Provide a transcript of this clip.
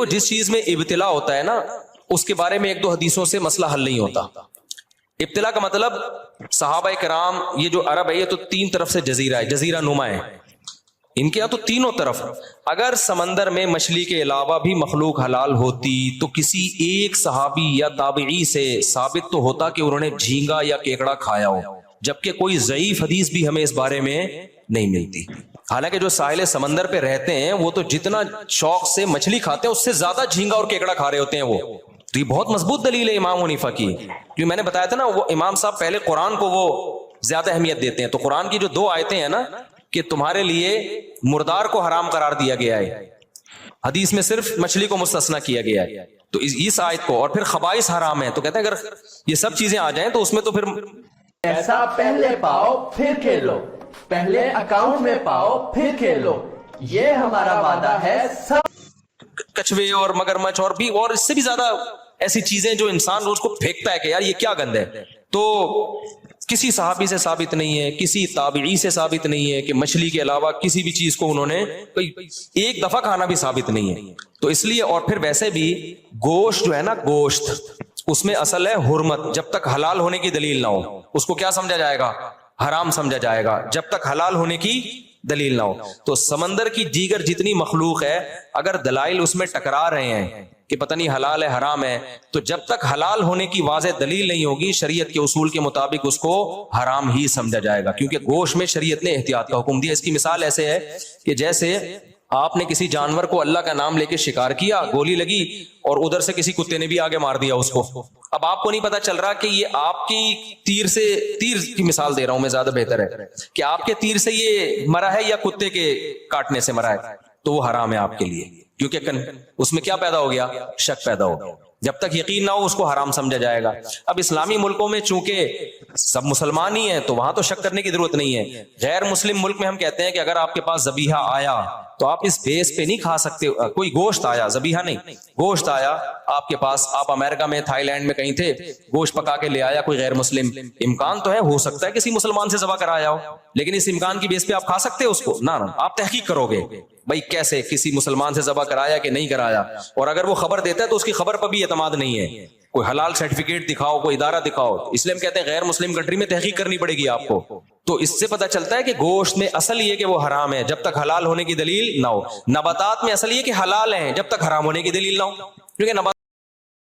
جس چیز میں ابتلا ہوتا ہے نا اس کے بارے میں ایک دو حدیثوں سے مسئلہ حل نہیں ہوتا. ابتلا کا مطلب صحابہ کرام، یہ جو عرب ہے یہ تو تین طرف سے جزیرہ ہے، جزیرہ نما ہے ان کے یہاں، تو تینوں طرف اگر سمندر میں مچھلی کے علاوہ بھی مخلوق حلال ہوتی تو کسی ایک صحابی یا تابعی سے ثابت تو ہوتا کہ انہوں نے جھینگا یا کیکڑا کھایا ہو، جبکہ کوئی ضعیف حدیث بھی ہمیں اس بارے میں نہیں ملتی. حالانکہ جو ساحل سمندر پہ رہتے ہیں وہ تو جتنا شوق سے مچھلی کھاتے ہیں اس سے زیادہ جھینگا اور کیکڑا کھا رہے ہوتے ہیں وہ. تو یہ بہت مضبوط دلیل ہے امام حنیفہ کی، جو میں نے بتایا تھا نا، وہ امام صاحب پہلے قرآن کو وہ زیادہ اہمیت دیتے ہیں. تو قرآن کی جو دو آیتیں ہیں نا کہ تمہارے لیے مردار کو حرام قرار دیا گیا ہے، حدیث میں صرف مچھلی کو مستثنا کیا گیا ہے، تو اس آیت کو، اور پھر خبائث حرام ہے، تو کہتے ہیں اگر یہ سب چیزیں آ جائیں تو اس میں تو پھر ایسا پہلے پاؤ پھر کھیلو، پہلے اکاؤنٹ میں پاؤ پھر کھیلو، یہ ہمارا وعدہ ہے. سب کچھوے اور مگرمچھ اور بھی اور اس سے بھی زیادہ ایسی چیزیں جو انسان روز کو پھینکتا ہے کہ یار یہ کیا گند ہے. تو کسی صحابی سے ثابت نہیں ہے، کسی تابعی سے ثابت نہیں ہے کہ مچھلی کے علاوہ کسی بھی چیز کو انہوں نے ایک دفعہ کھانا بھی ثابت نہیں ہے. تو اس لیے، اور پھر ویسے بھی گوشت جو ہے نا، گوشت اس میں اصل ہے حرمت. جب تک حلال ہونے کی دلیل نہ ہو اس کو کیا سمجھا جائے گا؟ حرام سمجھا جائے گا، جب تک حلال ہونے کی دلیل نہ ہو. تو سمندر کی دیگر جتنی مخلوق ہے اگر دلائل اس میں ٹکرا رہے ہیں کہ پتہ نہیں حلال ہے حرام ہے، تو جب تک حلال ہونے کی واضح دلیل نہیں ہوگی شریعت کے اصول کے مطابق اس کو حرام ہی سمجھا جائے گا، کیونکہ گوشت میں شریعت نے احتیاط کا حکم دیا. اس کی مثال ایسے ہے کہ جیسے آپ نے کسی جانور کو اللہ کا نام لے کے شکار کیا، گولی لگی اور ادھر سے کسی کتے نے بھی آگے مار دیا اس کو. اب آپ کو نہیں پتا چل رہا کہ یہ آپ کی تیر کی مثال دے رہا ہوں میں، زیادہ بہتر ہے کہ آپ کے تیر سے یہ مرا ہے یا کتے کے کاٹنے سے مرا ہے، تو وہ حرام ہے آپ کے لیے، کیونکہ اس میں کیا پیدا ہو گیا؟ شک پیدا ہو گیا. جب تک یقین نہ ہو اس کو حرام سمجھا جائے گا. اب اسلامی ملکوں میں چونکہ سب مسلمان ہی ہیں تو وہاں تو شک کرنے کی ضرورت نہیں ہے. غیر مسلم ملک میں ہم کہتے ہیں کہ اگر آپ کے پاس ذبیحہ آیا تو آپ اس بیس پہ نہیں کھا سکتے. کوئی گوشت آیا، ذبیحہ نہیں، گوشت آیا آپ کے پاس، آپ امریکہ میں، تھائی لینڈ میں کہیں تھے، گوشت پکا کے لے آیا کوئی غیر مسلم، امکان تو ہے ہو سکتا ہے کسی مسلمان سے ذبح کرایا ہو، لیکن اس امکان کی بیس پہ آپ کھا سکتے اس کو؟ نہ، آپ تحقیق کرو گے بھائی کیسے کسی مسلمان سے ذبح کرایا کہ نہیں کرایا، اور اگر وہ خبر دیتا ہے تو اس کی خبر پر بھی اعتماد نہیں ہے. کوئی حلال سرٹیفکیٹ دکھاؤ، کوئی ادارہ دکھاؤ. اس لیے ہم کہتے ہیں غیر مسلم کنٹری میں تحقیق کرنی پڑے گی آپ کو. تو اس سے پتہ چلتا ہے کہ گوشت میں اصل یہ کہ وہ حرام ہے جب تک حلال ہونے کی دلیل نہ ہو. نباتات میں اصل یہ کہ حلال ہیں جب تک حرام ہونے کی دلیل نہ ہو، کیونکہ نبات